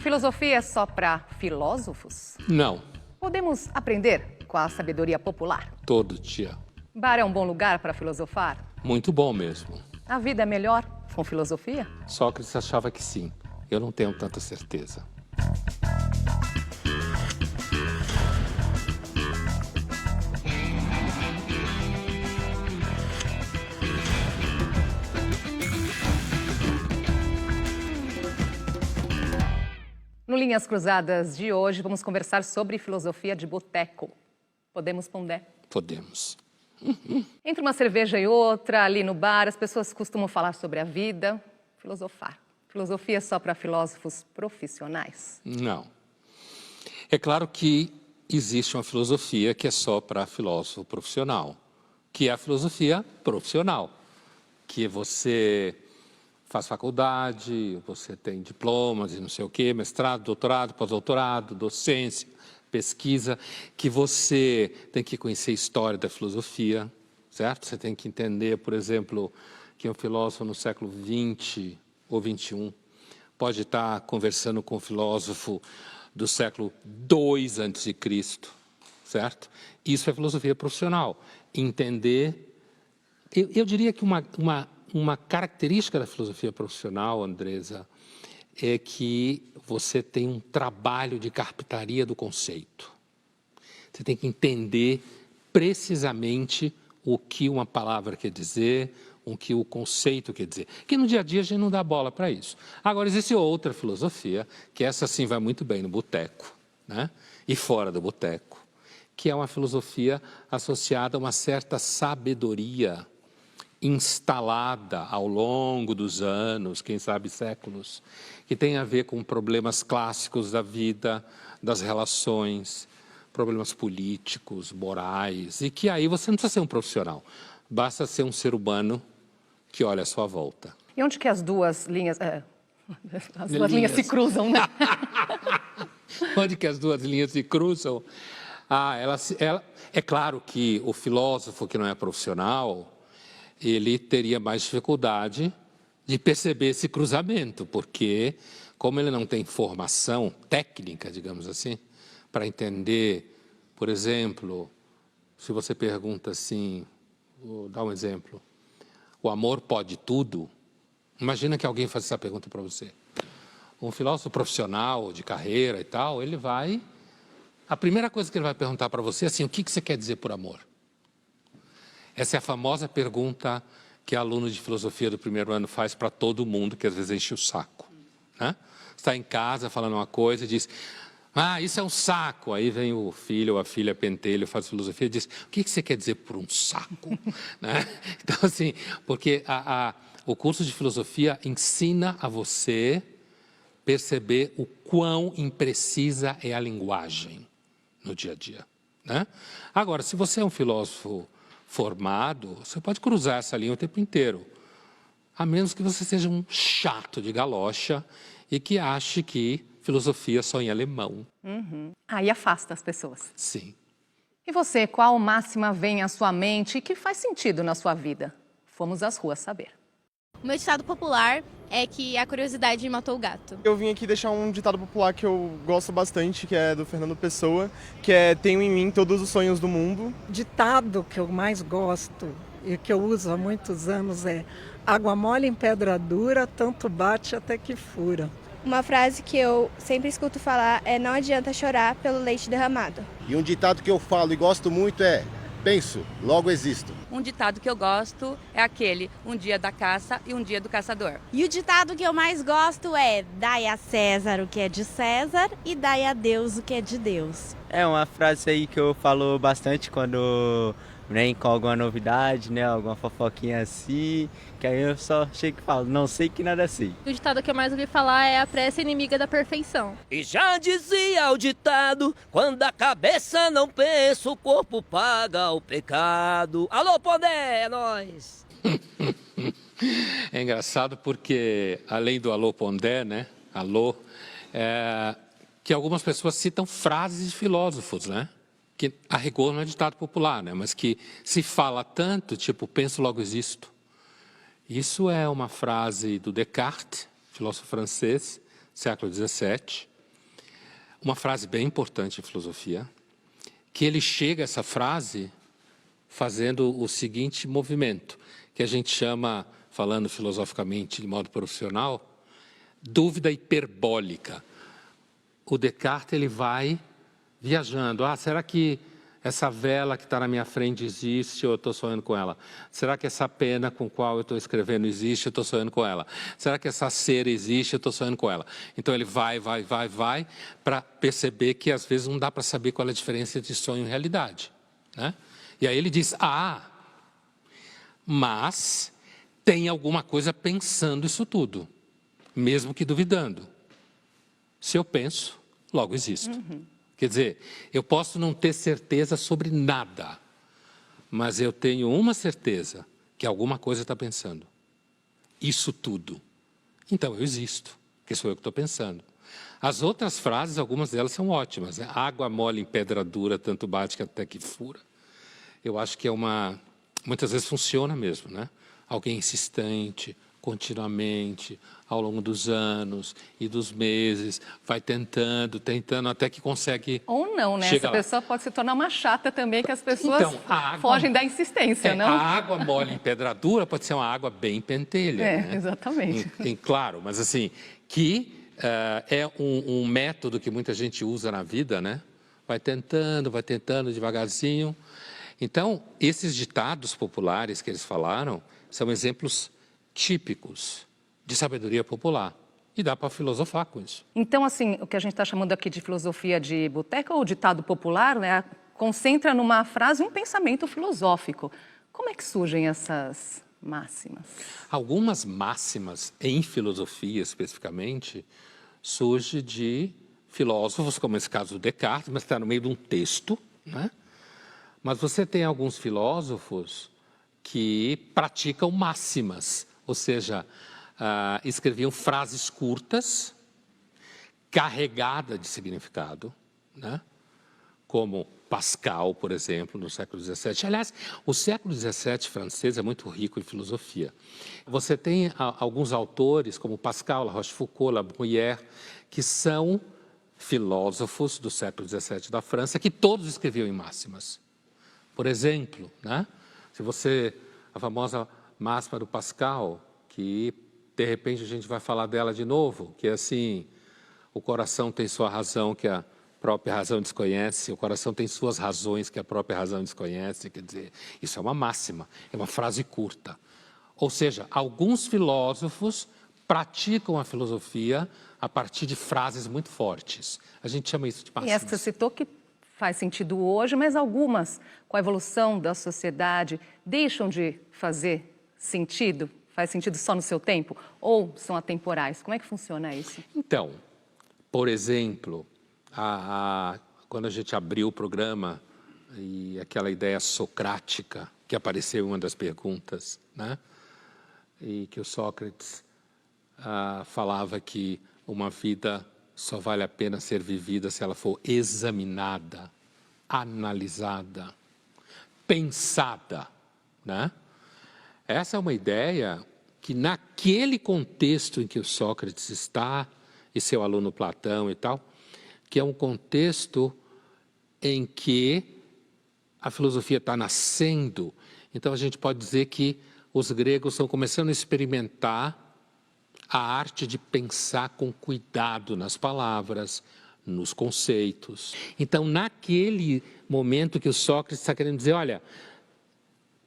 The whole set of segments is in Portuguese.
A filosofia é só para filósofos? Não, Podemos aprender com a sabedoria popular? todo dia. Bar é um bom lugar para filosofar? Muito bom mesmo. A vida é melhor com filosofia? Sócrates achava que sim. Eu não tenho tanta certeza. No Linhas Cruzadas de hoje, vamos conversar sobre filosofia de boteco. Podemos, Pondé? Podemos. Entre uma cerveja e outra, ali no bar, as pessoas costumam falar sobre a vida, filosofar. Filosofia é só para filósofos profissionais? Não. É claro que existe uma filosofia que é só para filósofo profissional, que é a filosofia profissional, que você faz faculdade, você tem diplomas e não sei o quê, mestrado, doutorado, pós-doutorado, docência, pesquisa, que você tem que conhecer a história da filosofia, certo? Você tem que entender, por exemplo, que um filósofo no século XX ou XXI pode estar conversando com um filósofo do século II a.C., certo? Isso é filosofia profissional. Entender... Eu diria que uma característica da filosofia profissional, Andresa, é que você tem um trabalho de carpintaria do conceito. Você tem que entender precisamente o que uma palavra quer dizer, o que o conceito quer dizer. Que no dia a dia a gente não dá bola para isso. Agora, existe outra filosofia, que essa sim vai muito bem no boteco, né? E fora do boteco, que é uma filosofia associada a uma certa sabedoria instalada ao longo dos anos, quem sabe séculos, que tem a ver com problemas clássicos da vida, das relações, problemas políticos, morais, e que aí você não precisa ser um profissional, basta ser um ser humano que olha à sua volta. E onde que as duas linhas... as duas linhas se cruzam, né? Onde que as duas linhas se cruzam? É claro que o filósofo que não é profissional, ele teria mais dificuldade de perceber esse cruzamento, porque como ele não tem formação técnica, digamos assim, para entender, por exemplo, se você pergunta assim, vou dar um exemplo, o amor pode tudo? Imagina que alguém faz essa pergunta para você. Um filósofo profissional, de carreira e tal, ele vai... A primeira coisa que ele vai perguntar para você é assim, o que você quer dizer por amor? Essa é a famosa pergunta que aluno de filosofia do primeiro ano faz para todo mundo, que às vezes enche o saco, né? Está em casa falando uma coisa e diz, isso é um saco. Aí vem o filho ou a filha pentelho, faz filosofia e diz, o que você quer dizer por um saco? Né? Então, assim, porque o curso de filosofia ensina a você perceber o quão imprecisa é a linguagem no dia a dia, né? Agora, se você é um filósofo formado, você pode cruzar essa linha o tempo inteiro, a menos que você seja um chato de galocha e que ache que filosofia só em alemão. Aí afasta as pessoas. Sim. E você, qual máxima vem à sua mente e que faz sentido na sua vida? Fomos às ruas saber. O meu ditado popular é que a curiosidade matou o gato. Eu vim aqui deixar um ditado popular que eu gosto bastante, que é do Fernando Pessoa, que é tenho em mim todos os sonhos do mundo. Ditado que eu mais gosto e que eu uso há muitos anos é água mole em pedra dura, tanto bate até que fura. Uma frase que eu sempre escuto falar é não adianta chorar pelo leite derramado. E um ditado que eu falo e gosto muito é penso, logo existo. Um ditado que eu gosto é aquele, um dia da caça e um dia do caçador. E o ditado que eu mais gosto é, dai a César o que é de César e dai a Deus o que é de Deus. É uma frase aí que eu falo bastante quando vem com alguma novidade, né, alguma fofoquinha assim, que aí eu só chego e falo, não sei que nada sei. O ditado que eu mais ouvi falar é a pressa inimiga da perfeição. E já dizia o ditado, quando a cabeça não pensa, o corpo paga o pecado. Alô, Pondé, é nóis! É engraçado porque, além do alô Pondé, né, alô, que algumas pessoas citam frases de filósofos, né? Que a rigor não é ditado popular, né? Mas que se fala tanto, tipo, penso logo existo. Isso é uma frase do Descartes, filósofo francês, século XVII, uma frase bem importante em filosofia, que ele chega a essa frase fazendo o seguinte movimento, que a gente chama, falando filosoficamente de modo profissional, dúvida hiperbólica. O Descartes ele vai viajando. Será que essa vela que está na minha frente existe ou eu estou sonhando com ela? Será que essa pena com a qual eu estou escrevendo existe ou eu estou sonhando com ela? Será que essa cera existe ou eu estou sonhando com ela? Então ele vai, para perceber que às vezes não dá para saber qual é a diferença entre sonho e realidade, né? E aí ele diz, mas tem alguma coisa pensando isso tudo, mesmo que duvidando. Se eu penso, logo existo. Quer dizer, eu posso não ter certeza sobre nada, mas eu tenho uma certeza, que alguma coisa está pensando. Isso tudo. Então eu existo, que sou eu que estou pensando. As outras frases, algumas delas são ótimas, né? Água mole em pedra dura, tanto bate que até que fura. Eu acho que muitas vezes funciona mesmo, né? Alguém insistente, continuamente, ao longo dos anos e dos meses, vai tentando, até que consegue. Ou não, né? Essa pessoa pode se tornar uma chata também, que as pessoas fogem da insistência, não? A água mole em pedra dura pode ser uma água bem pentelha. Né? Exatamente. Claro, mas assim, que é um método que muita gente usa na vida, né? Vai tentando devagarzinho. Então, esses ditados populares que eles falaram são exemplos típicos de sabedoria popular. E dá para filosofar com isso. Então, assim, o que a gente está chamando aqui de filosofia de boteca ou ditado popular, né, concentra numa frase um pensamento filosófico. Como é que surgem essas máximas? Algumas máximas, em filosofia especificamente, surgem de filósofos, como esse caso do Descartes, mas está no meio de um texto, né? Mas você tem alguns filósofos que praticam máximas, ou seja, escreviam frases curtas, carregadas de significado, né? Como Pascal, por exemplo, no século XVII. Aliás, o século XVII francês é muito rico em filosofia. Você tem alguns autores, como Pascal, La Rochefoucauld, La Bruyère, que são filósofos do século XVII da França, que todos escreviam em máximas. Por exemplo, né? A famosa máxima do Pascal, que de repente a gente vai falar dela de novo, que é assim, o coração tem sua razão que a própria razão desconhece, o coração tem suas razões que a própria razão desconhece, quer dizer, isso é uma máxima, é uma frase curta. Ou seja, alguns filósofos praticam a filosofia a partir de frases muito fortes. A gente chama isso de máximas. E essa que você citou que faz sentido hoje, mas algumas, com a evolução da sociedade, deixam de fazer sentido? Faz sentido só no seu tempo? Ou são atemporais? Como é que funciona isso? Então, por exemplo, quando a gente abriu o programa e aquela ideia socrática que apareceu em uma das perguntas, né? E que o Sócrates falava que uma vida só vale a pena ser vivida se ela for examinada, analisada, pensada, né? Essa é uma ideia que naquele contexto em que o Sócrates está, e seu aluno Platão e tal, que é um contexto em que a filosofia está nascendo, então a gente pode dizer que os gregos estão começando a experimentar a arte de pensar com cuidado nas palavras, nos conceitos. Então, naquele momento que o Sócrates está querendo dizer, olha,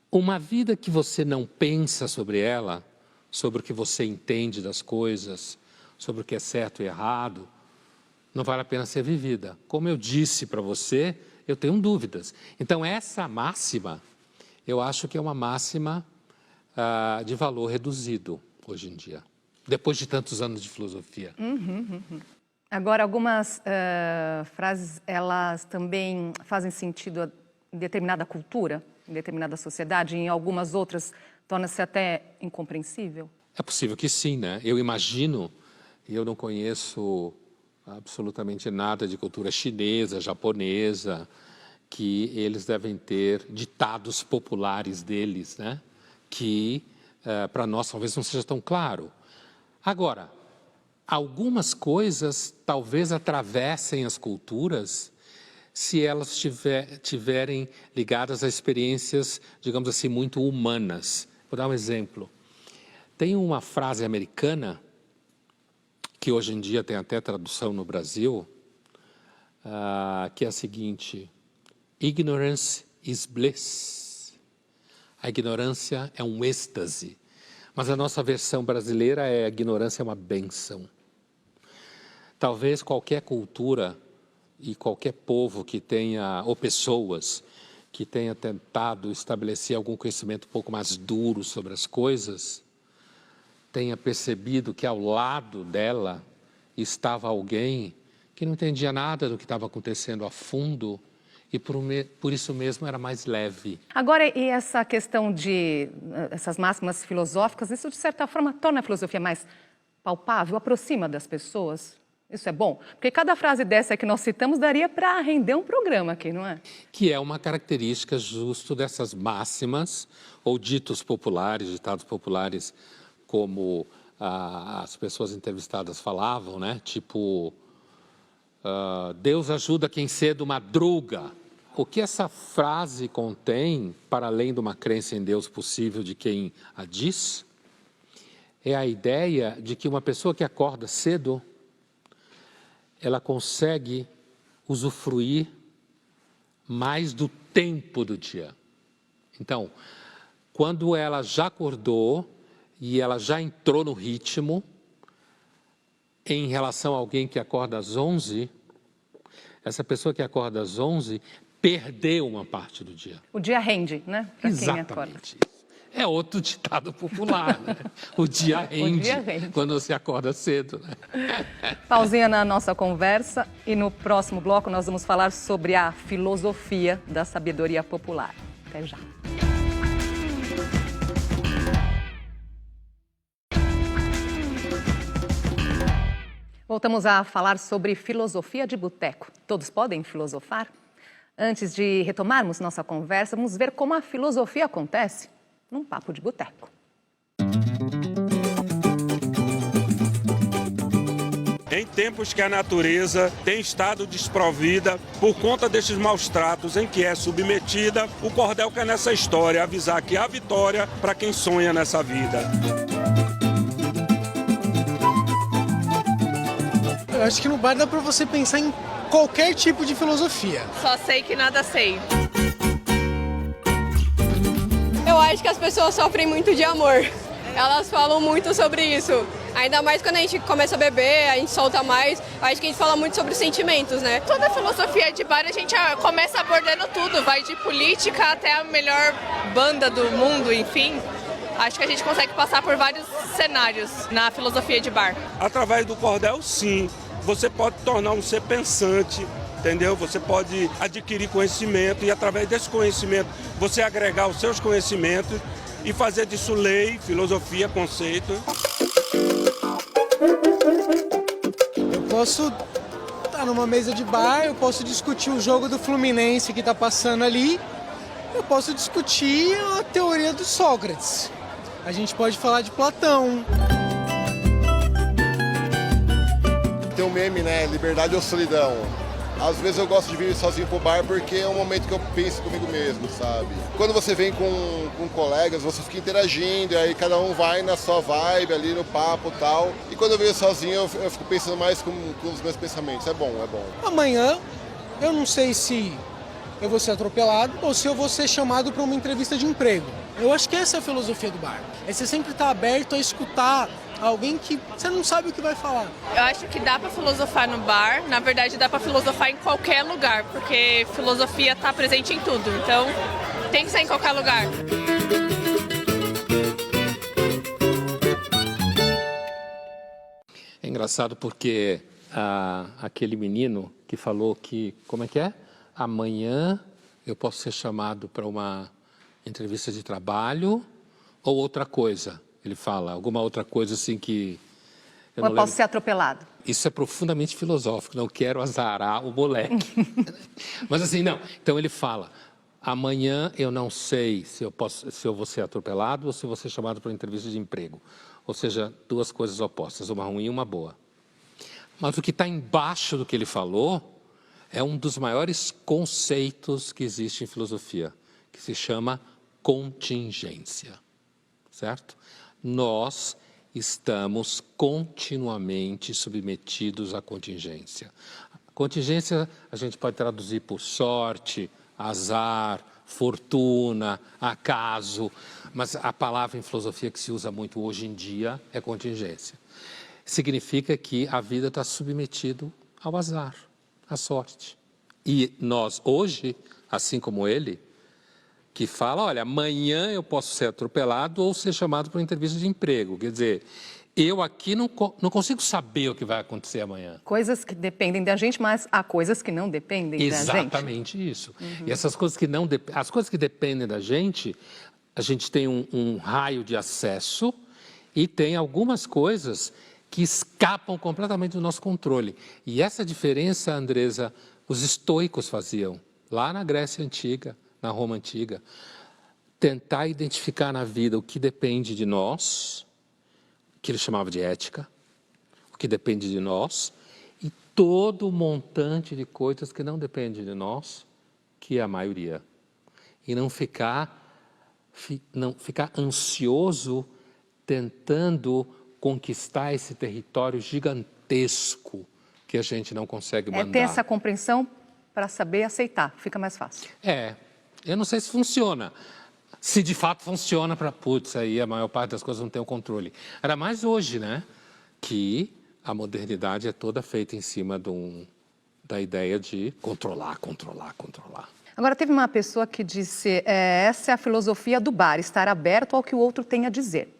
uma vida que você não pensa sobre ela, sobre o que você entende das coisas, sobre o que é certo e errado, não vale a pena ser vivida. Como eu disse para você, eu tenho dúvidas. Então, essa máxima, eu acho que é uma máxima de valor reduzido hoje em dia, depois de tantos anos de filosofia. Agora, algumas frases, elas também fazem sentido em determinada cultura, em determinada sociedade, em algumas outras torna-se até incompreensível? É possível que sim, né? Eu imagino, e eu não conheço absolutamente nada de cultura chinesa, japonesa, que eles devem ter ditados populares deles, né? Que para nós talvez não seja tão claro. Agora, algumas coisas talvez atravessem as culturas se elas tiverem ligadas a experiências, digamos assim, muito humanas. Vou dar um exemplo. Tem uma frase americana, que hoje em dia tem até tradução no Brasil, que é a seguinte: ignorance is bliss. A ignorância é um êxtase. Mas a nossa versão brasileira é: a ignorância é uma bênção. Talvez qualquer cultura e qualquer povo que tenha, ou pessoas que tenha tentado estabelecer algum conhecimento um pouco mais duro sobre as coisas, tenha percebido que ao lado dela estava alguém que não entendia nada do que estava acontecendo a fundo e por isso mesmo era mais leve. Agora, e essa questão de essas máximas filosóficas, isso de certa forma torna a filosofia mais palpável, aproxima das pessoas? Isso é bom? Porque cada frase dessa que nós citamos daria para render um programa aqui, não é? Que é uma característica justo dessas máximas, ou ditos populares, ditados populares, como as pessoas entrevistadas falavam, né? Tipo, Deus ajuda quem cedo madruga. O que essa frase contém, para além de uma crença em Deus possível de quem a diz, é a ideia de que uma pessoa que acorda cedo, ela consegue usufruir mais do tempo do dia. Então, quando ela já acordou e ela já entrou no ritmo, em relação a alguém que acorda às 11, essa pessoa que acorda às 11 perdeu uma parte do dia. O dia rende, né? Pra Exatamente. É outro ditado popular, né? O dia rende, quando você acorda cedo, né? Pausinha na nossa conversa e no próximo bloco nós vamos falar sobre a filosofia da sabedoria popular. Até já. Voltamos a falar sobre filosofia de boteco. Todos podem filosofar? Antes de retomarmos nossa conversa, vamos ver como a filosofia acontece num papo de boteco. Em tempos que a natureza tem estado desprovida por conta destes maus tratos em que é submetida, o cordel quer nessa história avisar que há vitória para quem sonha nessa vida. Eu acho que no bar dá para você pensar em qualquer tipo de filosofia. Só sei que nada sei. Eu acho que as pessoas sofrem muito de amor. Elas falam muito sobre isso. Ainda mais quando a gente começa a beber, a gente solta mais. Acho que a gente fala muito sobre sentimentos, né? Toda a filosofia de bar a gente começa abordando tudo. Vai de política até a melhor banda do mundo, enfim. Acho que a gente consegue passar por vários cenários na filosofia de bar. Através do cordel, sim. Você pode tornar um ser pensante, entendeu? Você pode adquirir conhecimento e, através desse conhecimento, você agregar os seus conhecimentos e fazer disso lei, filosofia, conceito. Eu posso estar numa mesa de bar, eu posso discutir o jogo do Fluminense que está passando ali, eu posso discutir a teoria do Sócrates. A gente pode falar de Platão. Tem um meme, né? Liberdade ou solidão? Às vezes eu gosto de vir sozinho pro bar porque é um momento que eu penso comigo mesmo, sabe? Quando você vem com colegas, você fica interagindo, e aí cada um vai na sua vibe ali no papo e tal. E quando eu venho sozinho, eu fico pensando mais com os meus pensamentos. É bom, é bom. Amanhã, eu não sei se eu vou ser atropelado ou se eu vou ser chamado para uma entrevista de emprego. Eu acho que essa é a filosofia do bar. É você sempre estar aberto a escutar alguém que você não sabe o que vai falar. Eu acho que dá para filosofar no bar, na verdade dá para filosofar em qualquer lugar, porque filosofia está presente em tudo, então tem que ser em qualquer lugar. É engraçado porque aquele menino que falou que, como é que é? Amanhã eu posso ser chamado para uma entrevista de trabalho ou outra coisa. Ele fala alguma outra coisa assim que... Eu posso ser atropelado. Isso é profundamente filosófico, não quero azarar o moleque. Mas assim, não. Então ele fala, amanhã eu não sei se eu vou ser atropelado ou se vou ser chamado para uma entrevista de emprego. Ou seja, duas coisas opostas, uma ruim e uma boa. Mas o que está embaixo do que ele falou é um dos maiores conceitos que existe em filosofia, que se chama contingência, certo? Nós estamos continuamente submetidos à contingência. Contingência a gente pode traduzir por sorte, azar, fortuna, acaso, mas a palavra em filosofia que se usa muito hoje em dia é contingência. Significa que a vida está submetida ao azar, à sorte. E nós hoje, assim como ele, que fala, olha, amanhã eu posso ser atropelado ou ser chamado para uma entrevista de emprego. Quer dizer, eu aqui não consigo saber o que vai acontecer amanhã. Coisas que dependem da gente, mas há coisas que não dependem da gente. Exatamente isso. E essas coisas que não as coisas que dependem da gente, a gente tem um raio de acesso e tem algumas coisas que escapam completamente do nosso controle. E essa diferença, Andresa, os estoicos faziam lá na Grécia Antiga, na Roma Antiga. Tentar identificar na vida o que depende de nós, que ele chamava de ética, o que depende de nós, e todo o montante de coisas que não depende de nós, que é a maioria. E não ficar ansioso tentando conquistar esse território gigantesco que a gente não consegue mandar. É ter essa compreensão para saber aceitar, fica mais fácil. Eu não sei se funciona. Se de fato funciona para, putz, aí a maior parte das coisas não tem o controle. Era mais hoje, né? Que a modernidade é toda feita em cima da ideia de controlar. Agora, teve uma pessoa que disse, essa é a filosofia do bar, estar aberto ao que o outro tem a dizer.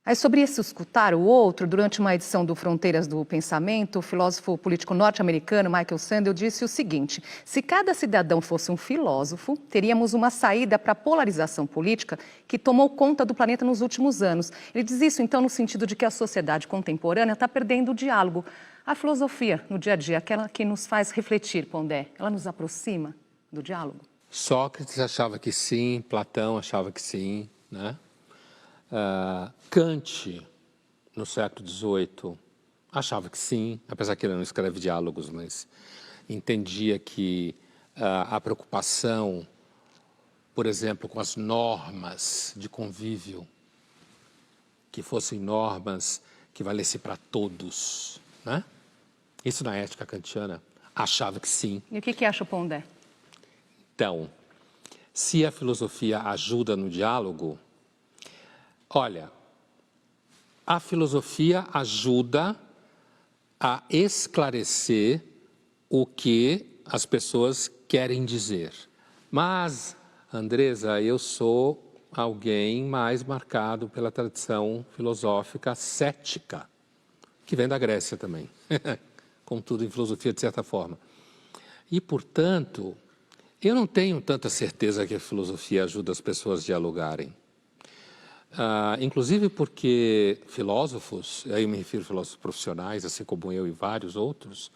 Aí, sobre esse escutar o outro, durante uma edição do Fronteiras do Pensamento, o filósofo político norte-americano Michael Sandel disse o seguinte: se cada cidadão fosse um filósofo, teríamos uma saída para a polarização política que tomou conta do planeta nos últimos anos. Ele diz isso, então, no sentido de que a sociedade contemporânea está perdendo o diálogo. A filosofia, no dia a dia, aquela que nos faz refletir, Pondé, ela nos aproxima do diálogo? Sócrates achava que sim, Platão achava que sim, né? Kant, no século XVIII, achava que sim, apesar que ele não escreve diálogos, mas entendia que a preocupação, por exemplo, com as normas de convívio, que fossem normas que valessem para todos, né? Isso na ética kantiana, achava que sim. E o que acha o Pondé? Então, se a filosofia ajuda no diálogo, olha, a filosofia ajuda a esclarecer o que as pessoas querem dizer. Mas, Andresa, eu sou alguém mais marcado pela tradição filosófica cética, que vem da Grécia também, como tudo em filosofia de certa forma. E, portanto, eu não tenho tanta certeza que a filosofia ajuda as pessoas a dialogarem. Inclusive porque filósofos, aí eu me refiro a filósofos profissionais, assim como eu e vários outros,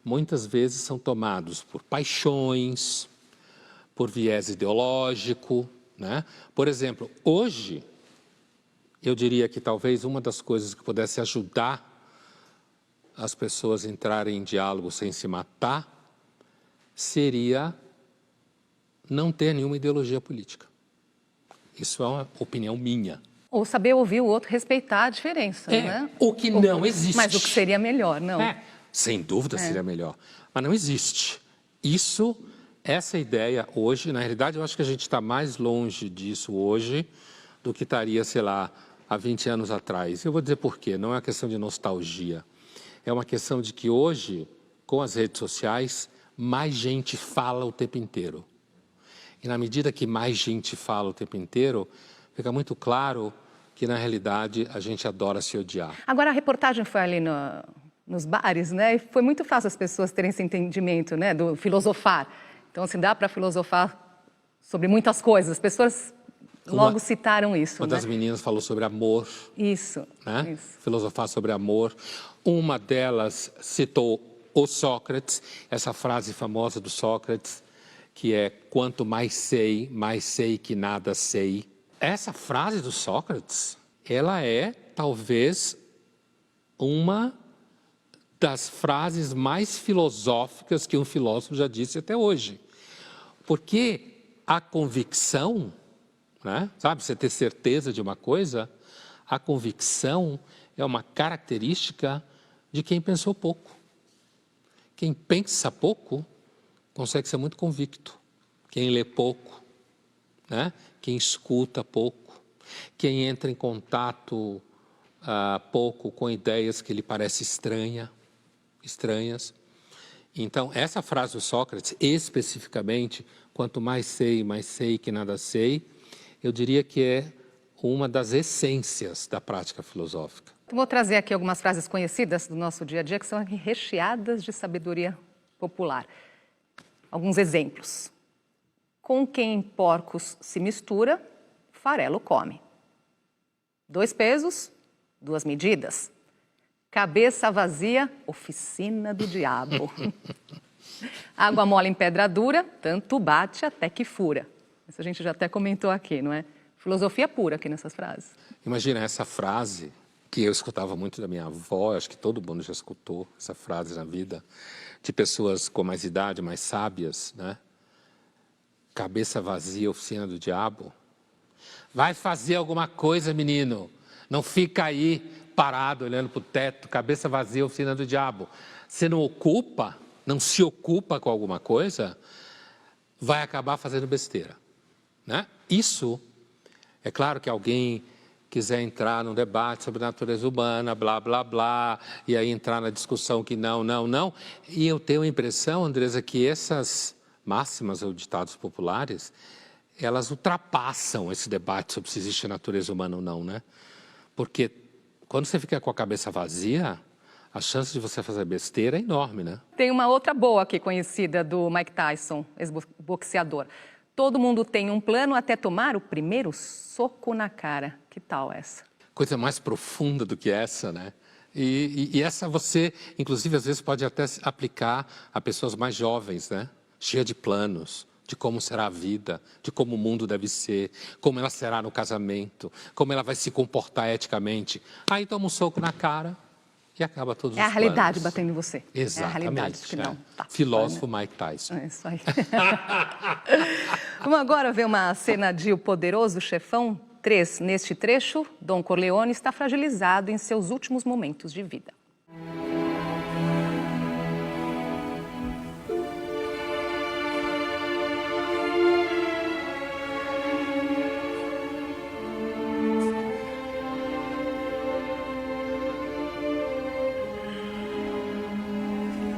muitas vezes são tomados por paixões, por viés ideológico, né? Por exemplo, hoje, eu diria que talvez uma das coisas que pudesse ajudar as pessoas a entrarem em diálogo sem se matar seria não ter nenhuma ideologia política. Isso é uma opinião minha. Ou saber ouvir o outro, respeitar a diferença, né? O que não existe. Mas o que seria melhor, não? Sem dúvida seria melhor. Mas não existe. Essa ideia hoje, na realidade, eu acho que a gente está mais longe disso hoje do que estaria, sei lá, há 20 anos atrás. Eu vou dizer por quê. Não é uma questão de nostalgia. É uma questão de que hoje, com as redes sociais, mais gente fala o tempo inteiro. E na medida que mais gente fala o tempo inteiro, fica muito claro que, na realidade, a gente adora se odiar. Agora, a reportagem foi ali nos bares, né? E foi muito fácil as pessoas terem esse entendimento, né? Do filosofar. Então, assim, dá para filosofar sobre muitas coisas. As pessoas logo citaram isso, Uma das meninas falou sobre amor. Isso, né? isso. Filosofar sobre amor. Uma delas citou o Sócrates, essa frase famosa do Sócrates, que é, quanto mais sei que nada sei. Essa frase do Sócrates, ela é, talvez, uma das frases mais filosóficas que um filósofo já disse até hoje. Porque a convicção, né? Sabe, você ter certeza de uma coisa, a convicção é uma característica de quem pensou pouco. Quem pensa pouco consegue ser muito convicto. Quem lê pouco, né? Quem escuta pouco, quem entra em contato pouco com ideias que lhe parecem estranhas. Então, essa frase do Sócrates, especificamente, quanto mais sei que nada sei, eu diria que é uma das essências da prática filosófica. Vou trazer aqui algumas frases conhecidas do nosso dia a dia que são recheadas de sabedoria popular. Alguns exemplos. Com quem porcos se mistura, farelo come. 2 pesos, 2 medidas. Cabeça vazia, oficina do diabo. Água mole em pedra dura, tanto bate até que fura. Isso a gente já até comentou aqui, não é? Filosofia pura aqui nessas frases. Imagina essa frase, que eu escutava muito da minha avó, acho que todo mundo já escutou essa frase na vida, de pessoas com mais idade, mais sábias, né? Cabeça vazia, oficina do diabo. Vai fazer alguma coisa, menino. Não fica aí parado, olhando para o teto, cabeça vazia, oficina do diabo. Você não se ocupa com alguma coisa, vai acabar fazendo besteira, né? Isso, é claro que alguém quiser entrar num debate sobre a natureza humana, blá, blá, blá, e aí entrar na discussão que não, e eu tenho a impressão, Andresa, que essas máximas ou ditados populares, elas ultrapassam esse debate sobre se existe natureza humana ou não, né? Porque quando você fica com a cabeça vazia, a chance de você fazer besteira é enorme, né? Tem uma outra boa aqui conhecida do Mike Tyson, ex-boxeador. Todo mundo tem um plano até tomar o primeiro soco na cara. Que tal essa? Coisa mais profunda do que essa, né? E essa você, inclusive, às vezes pode até aplicar a pessoas mais jovens, né? Cheia de planos, de como será a vida, de como o mundo deve ser, como ela será no casamento, como ela vai se comportar eticamente. Aí toma um soco na cara e acaba todos os planos. É a realidade batendo em você. Exatamente. É a realidade que não. Tá. Filósofo Mike Tyson. É isso aí. Vamos agora ver uma cena de O Poderoso Chefão 3. Neste trecho, Don Corleone está fragilizado em seus últimos momentos de vida.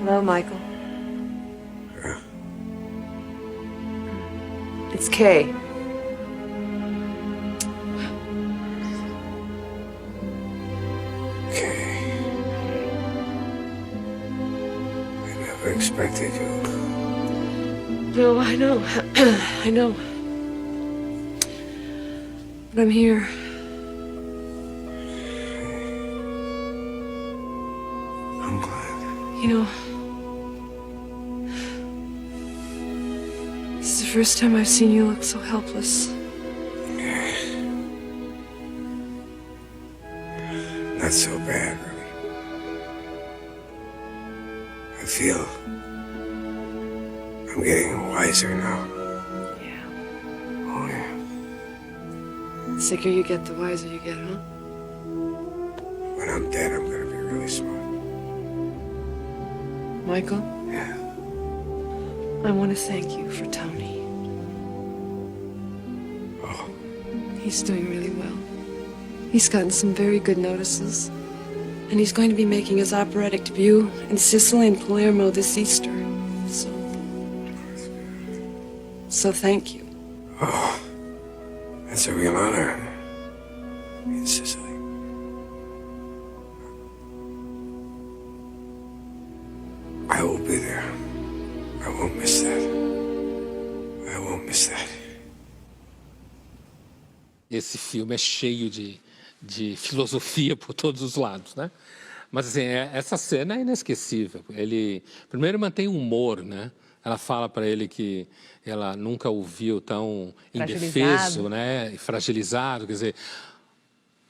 Hello, Michael. It's Kay. I never expected you. No, I know. I know. But I'm here. I'm glad. You know, this is the first time I've seen you look so helpless. Not so bad, really. I feel I'm getting wiser now. Yeah. Oh, yeah. The sicker you get, the wiser you get, huh? When I'm dead, I'm gonna be really smart. Michael? Yeah. I want to thank you for Tony. Oh. He's doing really well. He's gotten some very good notices. And he's going to be making his operatic debut in Sicily and Palermo this Easter. So thank you. Oh. That's a real honor. In Sicily. I will be there. I won't miss that. I won't miss that. Esse filme é cheio de filosofia por todos os lados, né? Mas assim, essa cena é inesquecível. Ele primeiro mantém o humor, né? Ela fala para ele que ela nunca o viu tão indefeso, né? E fragilizado, quer dizer,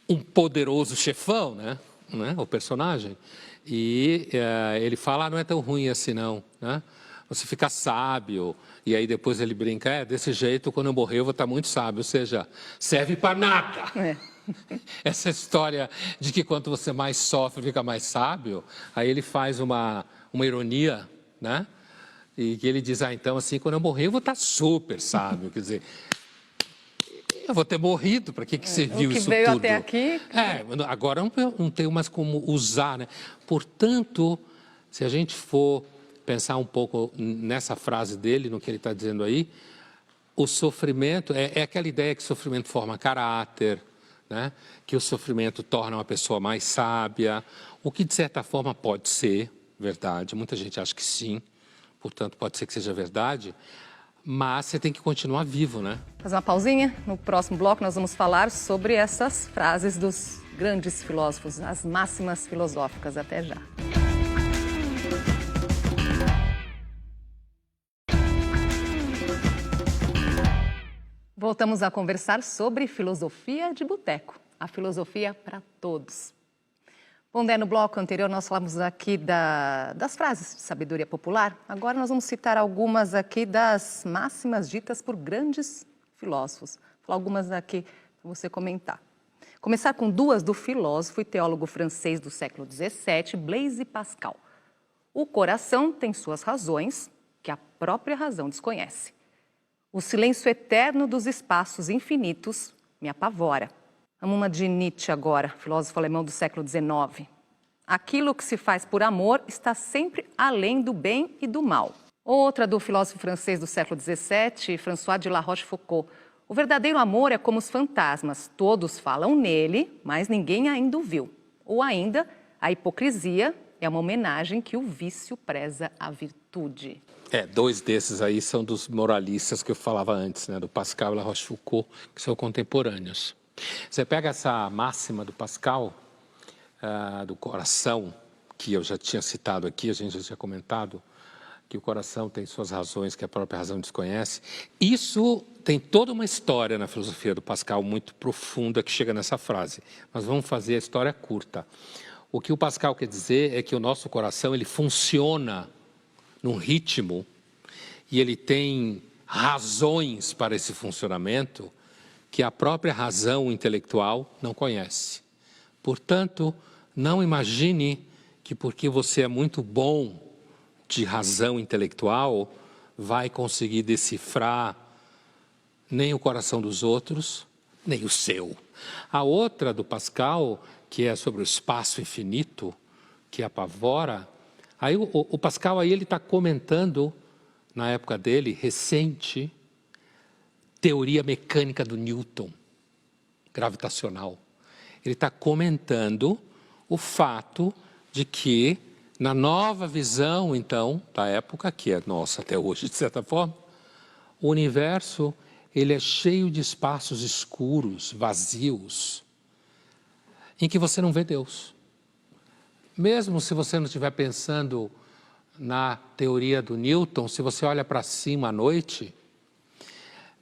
um poderoso chefão, né? né, o personagem, e ele fala, não é tão ruim assim não, né? Você fica sábio, e aí depois ele brinca, desse jeito, quando eu morrer eu vou estar muito sábio, ou seja, serve para nada. Essa história de que quanto você mais sofre, fica mais sábio, aí ele faz uma ironia, né? E que ele diz, então assim, quando eu morrer eu vou estar super sábio, quer dizer, eu vou ter morrido, para que serviu isso tudo? O que veio até aqui... Agora não tenho mais como usar, né? Portanto, se a gente for pensar um pouco nessa frase dele, no que ele está dizendo aí, o sofrimento, é aquela ideia que o sofrimento forma caráter, né? Que o sofrimento torna uma pessoa mais sábia, o que de certa forma pode ser verdade, muita gente acha que sim, portanto pode ser que seja verdade, mas você tem que continuar vivo, né? Fazer uma pausinha. No próximo bloco nós vamos falar sobre essas frases dos grandes filósofos, as máximas filosóficas. Até já. Voltamos a conversar sobre filosofia de boteco, a filosofia para todos. Bom, no bloco anterior nós falamos aqui das frases de sabedoria popular. Agora nós vamos citar algumas aqui das máximas ditas por grandes filósofos. Vou falar algumas aqui para você comentar. Começar com duas do filósofo e teólogo francês do século XVII, Blaise Pascal. O coração tem suas razões, que a própria razão desconhece. O silêncio eterno dos espaços infinitos me apavora. Vamos uma de Nietzsche agora, filósofo alemão do século XIX. Aquilo que se faz por amor está sempre além do bem e do mal. Outra do filósofo francês do século XVII, François de La Rochefoucauld. O verdadeiro amor é como os fantasmas. Todos falam nele, mas ninguém ainda o viu. Ou ainda, a hipocrisia é uma homenagem que o vício preza a virtude. Dois desses aí são dos moralistas que eu falava antes, né? Do Pascal e La Rochefoucauld, que são contemporâneos. Você pega essa máxima do Pascal, do coração, que eu já tinha citado aqui, a gente já tinha comentado, que o coração tem suas razões que a própria razão desconhece. Isso tem toda uma história na filosofia do Pascal muito profunda que chega nessa frase. Mas vamos fazer a história curta. O que o Pascal quer dizer é que o nosso coração ele funciona num ritmo e ele tem razões para esse funcionamento que a própria razão intelectual não conhece. Portanto, não imagine que porque você é muito bom de razão intelectual, vai conseguir decifrar nem o coração dos outros, nem o seu. A outra do Pascal, que é sobre o espaço infinito, que apavora, aí o Pascal aí ele está comentando, na época dele, recente, teoria mecânica do Newton, gravitacional. Ele está comentando o fato de que, na nova visão, então, da época, que é nossa até hoje, de certa forma, o universo ele é cheio de espaços escuros, vazios, em que você não vê Deus. Mesmo se você não estiver pensando na teoria do Newton, se você olha para cima à noite,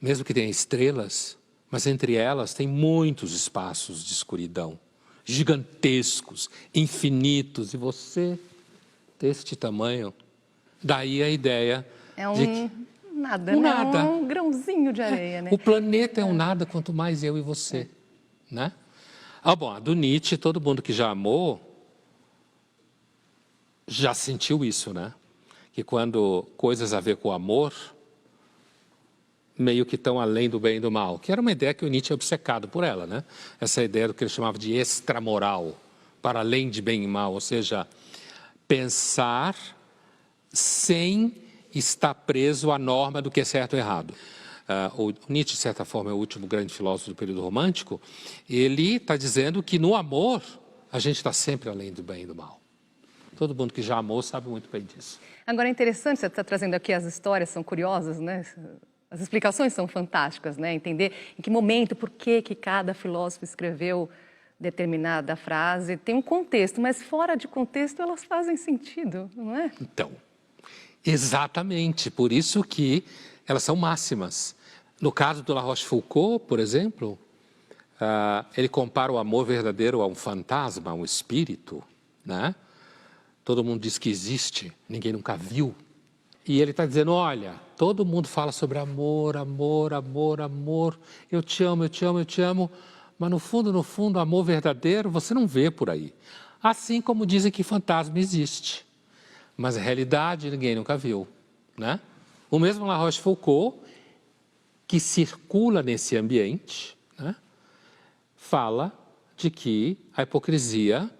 mesmo que tenha estrelas, mas entre elas tem muitos espaços de escuridão, gigantescos, infinitos, e você, deste tamanho, daí a ideia de que nada, um né? nada. Um grãozinho de areia, né? O planeta é um nada, quanto mais eu e você, né? Bom, a do Nietzsche, todo mundo que já amou, já sentiu isso, né? Que quando coisas a ver com o amor, meio que estão além do bem e do mal, que era uma ideia que o Nietzsche é obcecado por ela, né? Essa ideia do que ele chamava de extramoral, para além de bem e mal, ou seja, pensar sem estar preso à norma do que é certo ou errado. O Nietzsche, de certa forma, é o último grande filósofo do período romântico, ele está dizendo que no amor a gente está sempre além do bem e do mal. Todo mundo que já amou sabe muito bem disso. Agora é interessante, você está trazendo aqui as histórias, são curiosas, né? As explicações são fantásticas, né? Entender em que momento, por que cada filósofo escreveu determinada frase. Tem um contexto, mas fora de contexto elas fazem sentido, não é? Então, exatamente, por isso que elas são máximas. No caso do La Rochefoucauld, por exemplo, ele compara o amor verdadeiro a um fantasma, a um espírito, né? Todo mundo diz que existe, ninguém nunca viu. E ele está dizendo, olha, todo mundo fala sobre amor, amor, amor, amor, eu te amo, eu te amo, eu te amo, mas no fundo, amor verdadeiro você não vê por aí. Assim como dizem que fantasma existe, mas a realidade ninguém nunca viu, né? O mesmo La Rochefoucauld, que circula nesse ambiente, né, fala de que a hipocrisia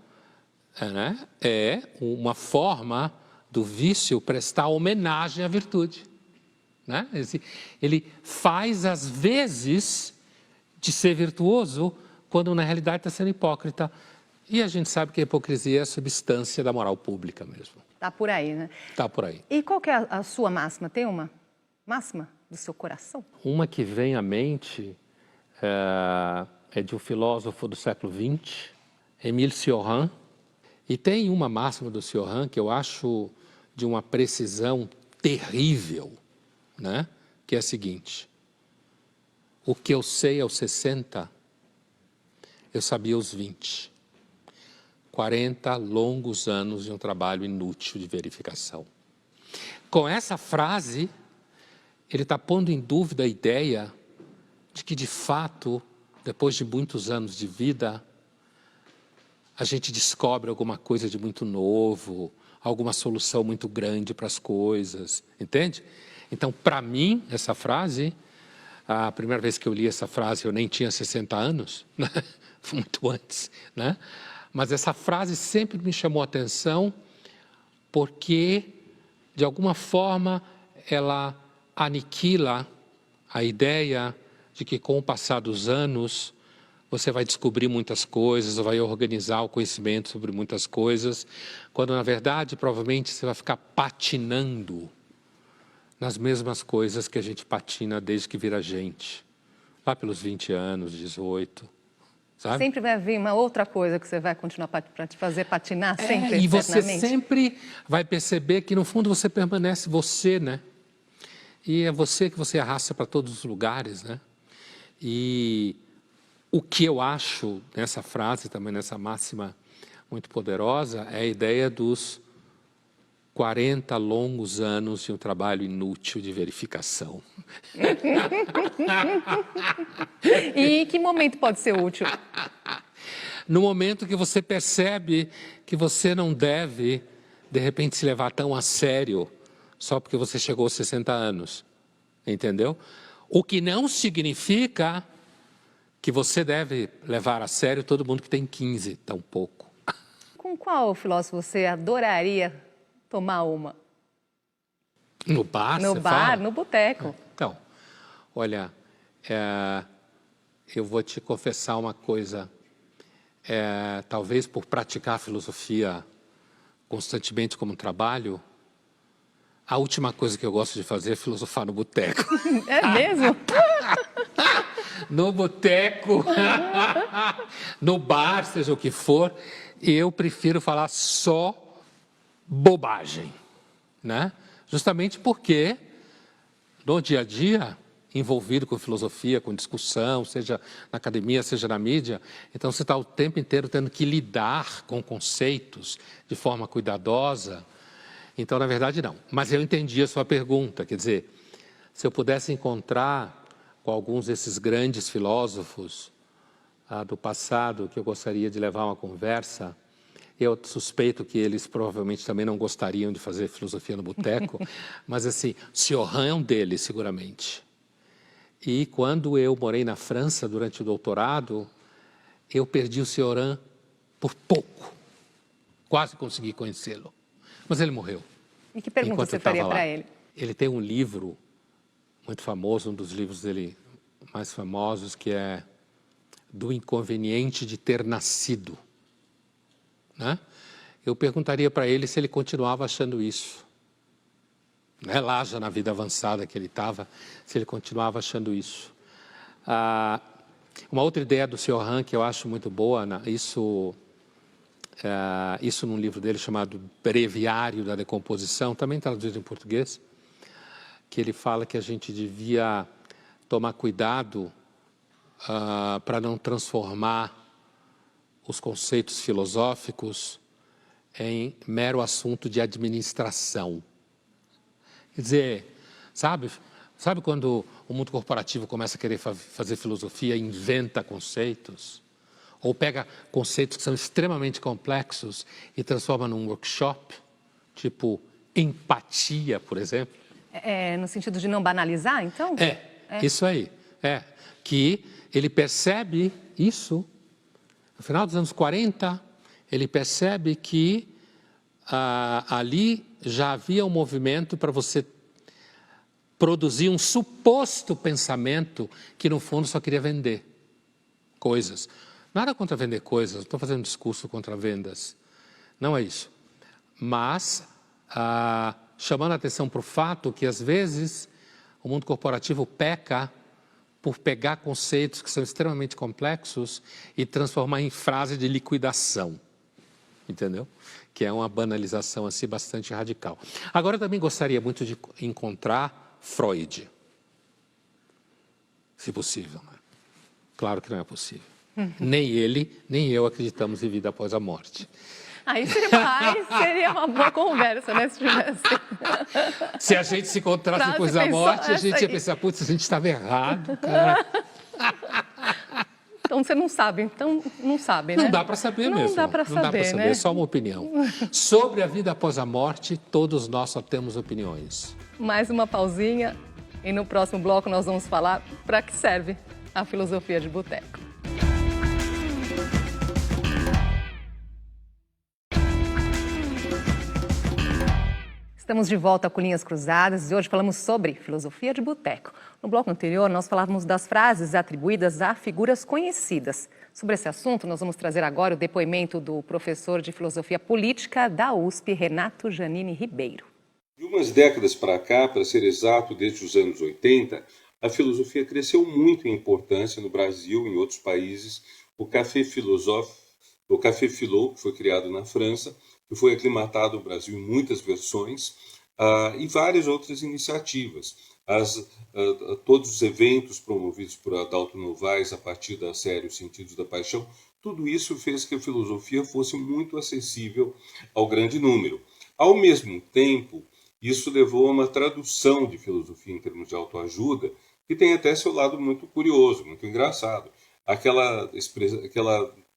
é uma forma do vício prestar homenagem à virtude, né? Ele faz às vezes de ser virtuoso quando na realidade está sendo hipócrita. E a gente sabe que a hipocrisia é a substância da moral pública mesmo. Tá por aí, né? Tá por aí. E qual que é a sua máxima? Tem uma máxima do seu coração? Uma que vem à mente é de um filósofo do século XX, Émile Cioran. E tem uma máxima do Cioran que eu acho de uma precisão terrível, né? Que é a seguinte: o que eu sei aos 60, eu sabia aos 20. 40 longos anos de um trabalho inútil de verificação. Com essa frase, ele está pondo em dúvida a ideia de que, de fato, depois de muitos anos de vida, a gente descobre alguma coisa de muito novo, alguma solução muito grande para as coisas, entende? Então, para mim, essa frase, a primeira vez que eu li essa frase, eu nem tinha 60 anos, né? Muito antes, né? Mas essa frase sempre me chamou a atenção porque, de alguma forma, ela aniquila a ideia de que, com o passar dos anos, você vai descobrir muitas coisas, vai organizar o conhecimento sobre muitas coisas, quando, na verdade, provavelmente você vai ficar patinando nas mesmas coisas que a gente patina desde que vira gente, lá pelos 20 anos, 18. Sabe? Sempre vai vir uma outra coisa que você vai continuar para te fazer patinar sempre, e você sempre vai perceber que, no fundo, você permanece você, né? E é você que você arrasta para todos os lugares, né? E o que eu acho nessa frase, também nessa máxima muito poderosa, é a ideia dos 40 longos anos de um trabalho inútil de verificação. E em que momento pode ser útil? No momento que você percebe que você não deve, de repente, se levar tão a sério só porque você chegou aos 60 anos, entendeu? O que não significa que você deve levar a sério todo mundo que tem 15, tão pouco. Com qual filósofo você adoraria tomar uma? No bar, no você bar, fala? no boteco. Então, olha, eu vou te confessar uma coisa. Talvez por praticar filosofia constantemente como trabalho, a última coisa que eu gosto de fazer é filosofar no boteco. É mesmo? No boteco, no bar, seja o que for, eu prefiro falar só bobagem, né? Justamente porque no dia a dia, envolvido com filosofia, com discussão, seja na academia, seja na mídia, então você está o tempo inteiro tendo que lidar com conceitos de forma cuidadosa. Então, na verdade, não. Mas eu entendi a sua pergunta, quer dizer, se eu pudesse encontrar com alguns desses grandes filósofos do passado que eu gostaria de levar uma conversa, eu suspeito que eles provavelmente também não gostariam de fazer filosofia no boteco, mas assim, Cioran é um deles, seguramente. E quando eu morei na França durante o doutorado, eu perdi o Cioran por pouco. Quase consegui conhecê-lo. Mas ele morreu. E que pergunta você faria para ele? Ele tem um livro muito famoso, um dos livros dele mais famosos, que é Do Inconveniente de Ter Nascido. Né? Eu perguntaria para ele se ele continuava achando isso. Né? Lá já na vida avançada que ele estava, se ele continuava achando isso. Uma outra ideia do Cioran que eu acho muito boa, isso num livro dele chamado Breviário da Decomposição, também traduzido em português, que ele fala que a gente devia tomar cuidado para não transformar os conceitos filosóficos em mero assunto de administração. Quer dizer, sabe quando o mundo corporativo começa a querer fazer filosofia e inventa conceitos? Ou pega conceitos que são extremamente complexos e transforma num workshop, tipo empatia, por exemplo? No sentido de não banalizar, então? Isso aí. Que ele percebe isso, no final dos anos 40, ele percebe que ali já havia um movimento para você produzir um suposto pensamento que, no fundo, só queria vender coisas. Nada contra vender coisas, não estou fazendo discurso contra vendas, não é isso. Mas chamando a atenção para o fato que, às vezes, o mundo corporativo peca por pegar conceitos que são extremamente complexos e transformar em frase de liquidação, entendeu? Que é uma banalização assim bastante radical. Agora, eu também gostaria muito de encontrar Freud, se possível, né? Claro que não é possível. Nem ele, nem eu acreditamos em vida após a morte. Aí seria uma boa conversa, né, se tivesse. Se a gente se encontrasse depois da morte, a gente ia pensar, putz, a gente estava errado, cara. Então você não sabe, né? Não dá para saber mesmo. Não dá para saber, né? É só uma opinião. Sobre a vida após a morte, todos nós só temos opiniões. Mais uma pausinha e no próximo bloco nós vamos falar para que serve a filosofia de boteco. Estamos de volta com Linhas Cruzadas e hoje falamos sobre filosofia de boteco. No bloco anterior, nós falávamos das frases atribuídas a figuras conhecidas. Sobre esse assunto, nós vamos trazer agora o depoimento do professor de filosofia política da USP, Renato Janini Ribeiro. De umas décadas para cá, para ser exato, desde os anos 80, a filosofia cresceu muito em importância no Brasil e em outros países. O Café Philosophe, o Café Philo, que foi criado na França, que foi aclimatado no Brasil em muitas versões, e várias outras iniciativas. Todos os eventos promovidos por Adalto Novaes a partir da série Os Sentidos da Paixão, tudo isso fez que a filosofia fosse muito acessível ao grande número. Ao mesmo tempo, isso levou a uma tradução de filosofia em termos de autoajuda, que tem até seu lado muito curioso, muito engraçado. Aquela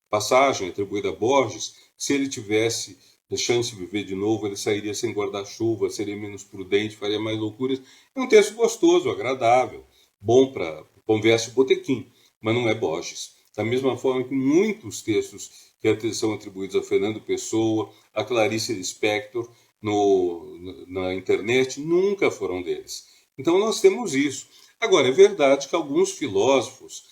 passagem atribuída a Borges, se ele tivesse a chance de viver de novo, ele sairia sem guarda-chuva, seria menos prudente, faria mais loucuras. É um texto gostoso, agradável, bom para conversa e botequim, mas não é Borges. Da mesma forma que muitos textos que são atribuídos a Fernando Pessoa, a Clarice Lispector, na internet, nunca foram deles. Então nós temos isso. Agora, é verdade que alguns filósofos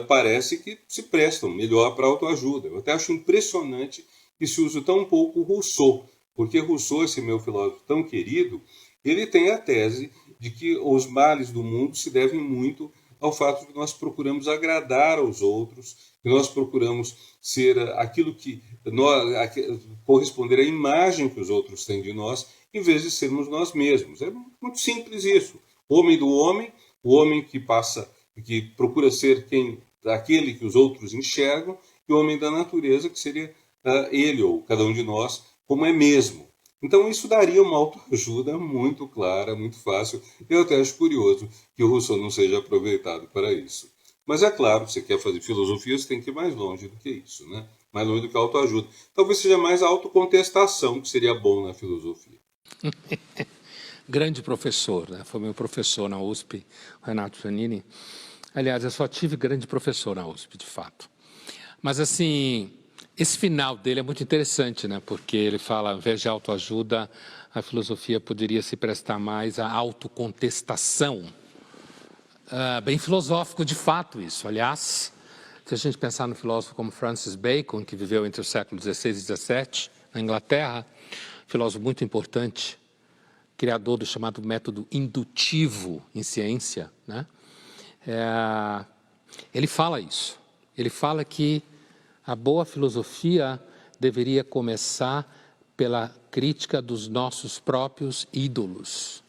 parece que se prestam melhor para a autoajuda. Eu até acho impressionante que se use tão pouco Rousseau, porque Rousseau, esse meu filósofo tão querido, ele tem a tese de que os males do mundo se devem muito ao fato de que nós procuramos agradar aos outros, que nós procuramos ser aquilo que corresponder à imagem que os outros têm de nós, em vez de sermos nós mesmos. É muito simples isso. Homem do homem, o homem que procura ser aquele que os outros enxergam, e o homem da natureza, que seria ele ou cada um de nós, como é mesmo. Então isso daria uma autoajuda muito clara, muito fácil. Eu até acho curioso que o Rousseau não seja aproveitado para isso. Mas é claro, você quer fazer filosofia, você tem que ir mais longe do que isso, né? Mais longe do que a autoajuda. Talvez seja mais a autocontestação que seria bom na filosofia. Grande professor, né? Foi meu professor na USP, o Renato Janini. Aliás, eu só tive grande professor na USP, de fato. Mas assim, esse final dele é muito interessante, né? Porque ele fala, ao invés de autoajuda, a filosofia poderia se prestar mais à autocontestação. Bem filosófico, de fato, isso. Aliás, se a gente pensar no filósofo como Francis Bacon, que viveu entre os séculos XVI e XVII, na Inglaterra, filósofo muito importante, criador do chamado método indutivo em ciência, né? Ele fala isso. Ele fala que a boa filosofia deveria começar pela crítica dos nossos próprios ídolos.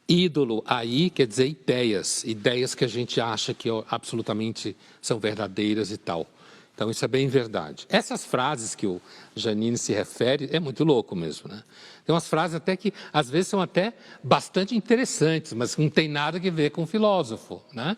Ídolo aí quer dizer ideias que a gente acha que absolutamente são verdadeiras e tal. Então, isso é bem verdade. Essas frases que o Janine se refere, é muito louco mesmo, né? Tem umas frases até que, às vezes, são até bastante interessantes, mas não tem nada a ver com o filósofo, né?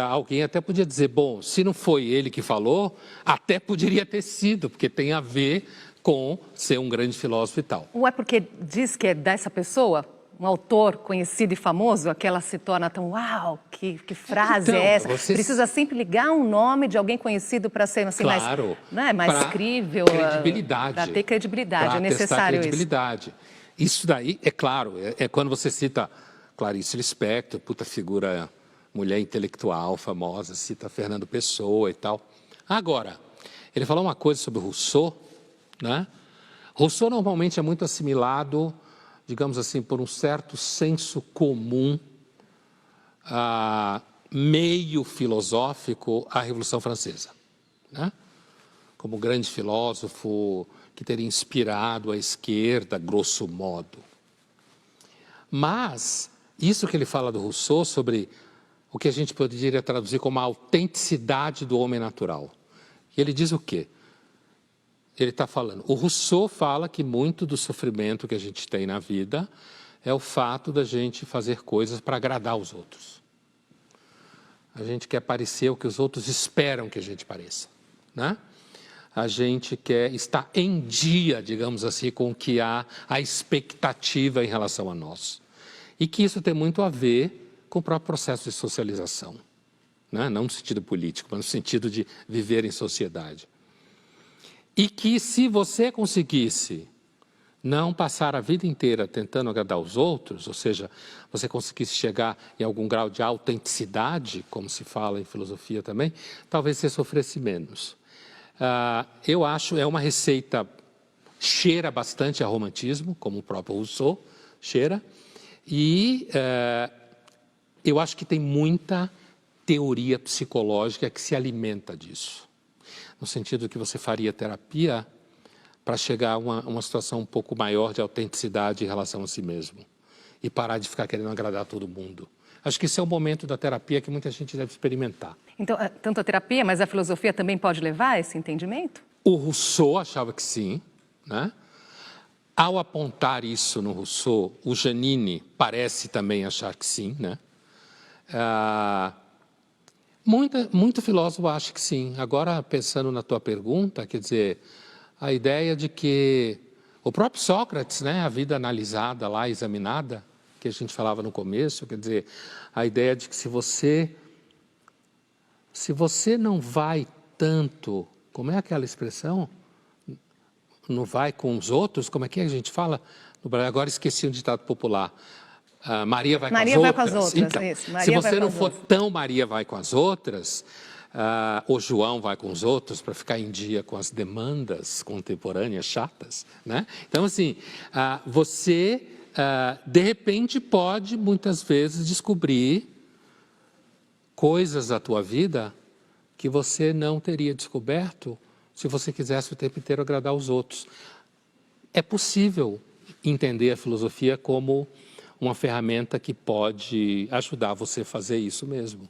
Alguém até podia dizer, bom, se não foi ele que falou, até poderia ter sido, porque tem a ver com ser um grande filósofo e tal. Ou é porque diz que é dessa pessoa, um autor conhecido e famoso, aquela se torna tão, uau, que frase é essa? Precisa sempre ligar um nome de alguém conhecido para ser assim, claro, mais crível. Credibilidade. Para ter credibilidade, é necessário credibilidade. Isso daí, é claro, é quando você cita Clarice Lispector, puta figura, mulher intelectual famosa, cita Fernando Pessoa e tal. Agora, ele falou uma coisa sobre Rousseau, né? Rousseau normalmente é muito assimilado, digamos assim, por um certo senso comum, meio filosófico, à Revolução Francesa, né? Como grande filósofo que teria inspirado a esquerda, grosso modo. Mas, isso que ele fala do Rousseau sobre o que a gente poderia traduzir como a autenticidade do homem natural. E ele diz o quê? Ele está falando, o Rousseau fala que muito do sofrimento que a gente tem na vida é o fato da gente fazer coisas para agradar os outros. A gente quer parecer o que os outros esperam que a gente pareça, né? A gente quer estar em dia, digamos assim, com o que há a expectativa em relação a nós. E que isso tem muito a ver com o próprio processo de socialização, né? Não no sentido político, mas no sentido de viver em sociedade. E que se você conseguisse não passar a vida inteira tentando agradar os outros, ou seja, você conseguisse chegar em algum grau de autenticidade, como se fala em filosofia também, talvez você sofresse menos. Eu acho, é uma receita, cheira bastante a romantismo, como o próprio Rousseau cheira, e eu acho que tem muita teoria psicológica que se alimenta disso. No sentido que você faria terapia para chegar a uma situação um pouco maior de autenticidade em relação a si mesmo. E parar de ficar querendo agradar todo mundo. Acho que esse é o momento da terapia que muita gente deve experimentar. Então, tanto a terapia, mas a filosofia também pode levar a esse entendimento? O Rousseau achava que sim, né? Ao apontar isso no Rousseau, o Janine parece também achar que sim, né? Muito filósofo acha que sim. Agora, pensando na tua pergunta, quer dizer, a ideia de que o próprio Sócrates, né, a vida analisada lá, examinada, que a gente falava no começo, quer dizer, a ideia de que se você não vai tanto, como é aquela expressão? Não vai com os outros, como é que a gente fala? Agora esqueci um ditado popular. Maria vai com as outras. Então, isso. Se você não for tão Maria vai com as outras, ou João vai com os outros para ficar em dia com as demandas contemporâneas chatas, né? Então, assim, você, de repente, pode, muitas vezes, descobrir coisas da tua vida que você não teria descoberto se você quisesse o tempo inteiro agradar os outros. É possível entender a filosofia como uma ferramenta que pode ajudar você a fazer isso mesmo.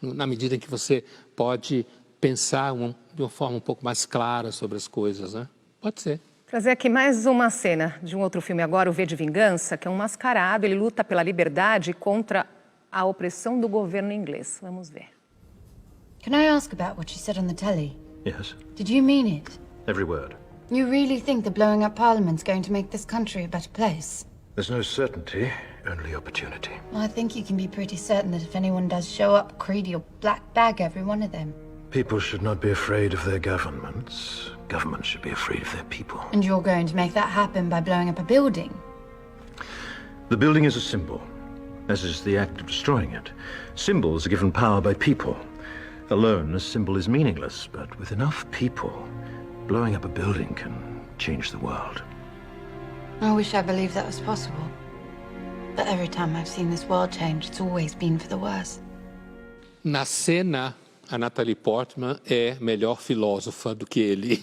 Na medida em que você pode pensar de uma forma um pouco mais clara sobre as coisas, né? Pode ser. Trazer aqui mais uma cena de um outro filme agora, o V de Vingança, que é um mascarado, ele luta pela liberdade contra a opressão do governo inglês. Vamos ver. Can I ask about what you said on the telly? Yes. Did you mean it? Every word. You really think that blowing up Parliament's going to make this country a better place? There's no certainty, only opportunity. I think you can be pretty certain that if anyone does show up, Creedy will black bag every one of them. People should not be afraid of their governments. Governments should be afraid of their people. And you're going to make that happen by blowing up a building? The building is a symbol, as is the act of destroying it. Symbols are given power by people. Alone, a symbol is meaningless, but with enough people, blowing up a building can change the world. I wish I believed that was possible. But every time I've seen this world change, it's always been for the worse. Na cena, a Natalie Portman é melhor filósofa do que ele.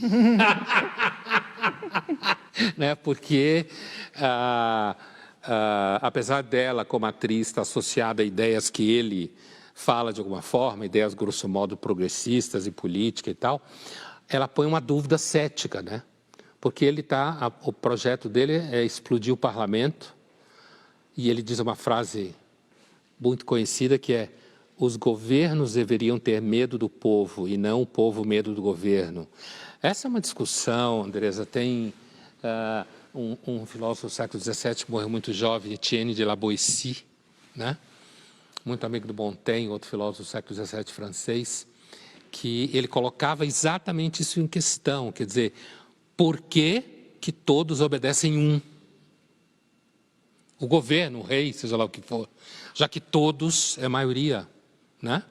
Né? Porque apesar dela, como atriz, estar associada a ideias que ele fala de alguma forma, ideias grosso modo progressistas e política e tal, ela põe uma dúvida cética, né? Porque o projeto dele é explodir o parlamento, e ele diz uma frase muito conhecida que é: os governos deveriam ter medo do povo e não o povo medo do governo. Essa é uma discussão, Andresa, tem um filósofo do século XVII que morreu muito jovem, Etienne de la Boétie, né? Muito amigo do Montaigne, outro filósofo do século XVII francês, que ele colocava exatamente isso em questão, quer dizer, por que todos obedecem um? O governo, o rei, seja lá o que for, já que todos é maioria, né?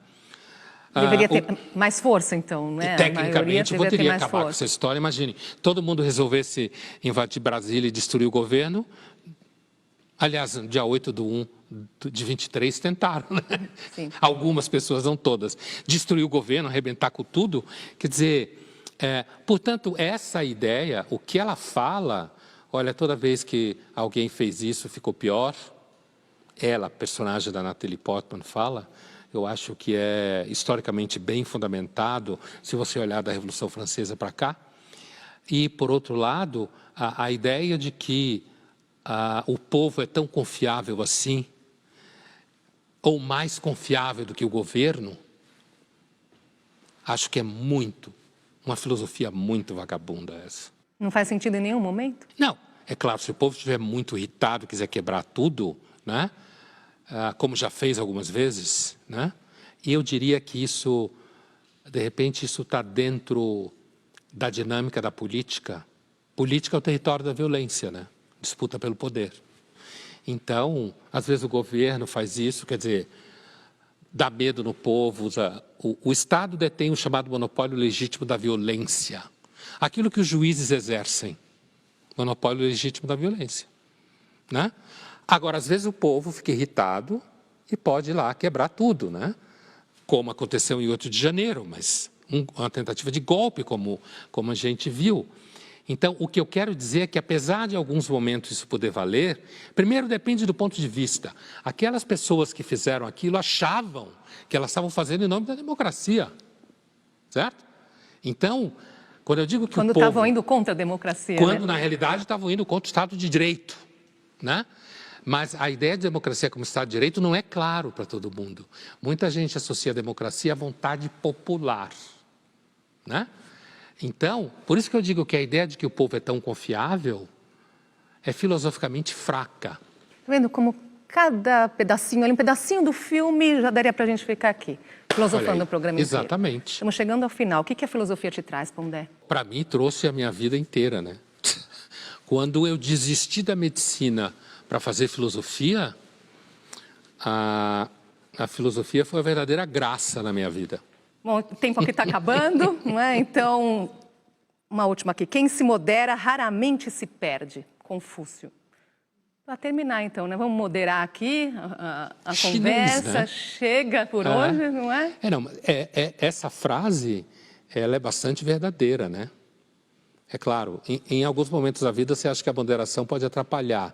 Deveria ter mais força, então, né? Tecnicamente, poderia acabar com essa história. Imagine, todo mundo resolvesse invadir Brasília e destruir o governo. Aliás, no dia 8/1 de 23 tentaram, né? Sim. Algumas pessoas, não todas. Destruir o governo, arrebentar com tudo. Quer dizer, portanto, essa ideia, o que ela fala, olha, toda vez que alguém fez isso, ficou pior. Ela, personagem da Natalie Portman, fala, eu acho que é historicamente bem fundamentado, se você olhar da Revolução Francesa para cá. E, por outro lado, a ideia de que o povo é tão confiável assim, ou mais confiável do que o governo, acho que é uma filosofia muito vagabunda essa. Não faz sentido em nenhum momento? Não. É claro, se o povo estiver muito irritado, quiser quebrar tudo, né? Como já fez algumas vezes, né? E eu diria que isso, de repente, isso está dentro da dinâmica da política. Política é o território da violência, né? Disputa pelo poder. Então, às vezes o governo faz isso, quer dizer, dá medo no povo. O Estado detém o chamado monopólio legítimo da violência. Aquilo que os juízes exercem, monopólio legítimo da violência, né? Agora, às vezes o povo fica irritado e pode ir lá quebrar tudo, né? Como aconteceu em 8 de janeiro, mas uma tentativa de golpe, como a gente viu. Então, o que eu quero dizer é que, apesar de alguns momentos isso poder valer, primeiro depende do ponto de vista. Aquelas pessoas que fizeram aquilo achavam que elas estavam fazendo em nome da democracia, certo? Então, quando eu digo que quando estavam indo contra a democracia, quando, né? Na realidade, estavam indo contra o Estado de Direito, né? Mas a ideia de democracia como Estado de Direito não é claro para todo mundo. Muita gente associa a democracia à vontade popular, né? Então, por isso que eu digo que a ideia de que o povo é tão confiável é filosoficamente fraca. Tá vendo como cada pedacinho ali, um pedacinho do filme já daria para a gente ficar aqui, filosofando o programa inteiro. Exatamente. Estamos chegando ao final. O que a filosofia te traz, Pondé? Para mim, trouxe a minha vida inteira, né? Quando eu desisti da medicina para fazer filosofia, a filosofia foi a verdadeira graça na minha vida. Bom, o tempo aqui está acabando, não é? Então, uma última aqui. Quem se modera raramente se perde. Confúcio. Para terminar, então, né? Vamos moderar aqui a conversa. Né? Chega por hoje, não é? Essa frase, ela é bastante verdadeira, né? É claro, em alguns momentos da vida você acha que a moderação pode atrapalhar,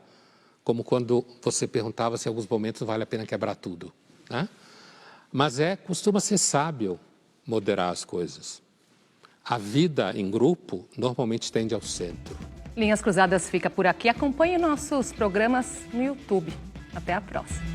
como quando você perguntava se em alguns momentos vale a pena quebrar tudo, né? Mas costuma ser sábio moderar as coisas. A vida em grupo normalmente tende ao centro. Linhas Cruzadas fica por aqui. Acompanhe nossos programas no YouTube. Até a próxima.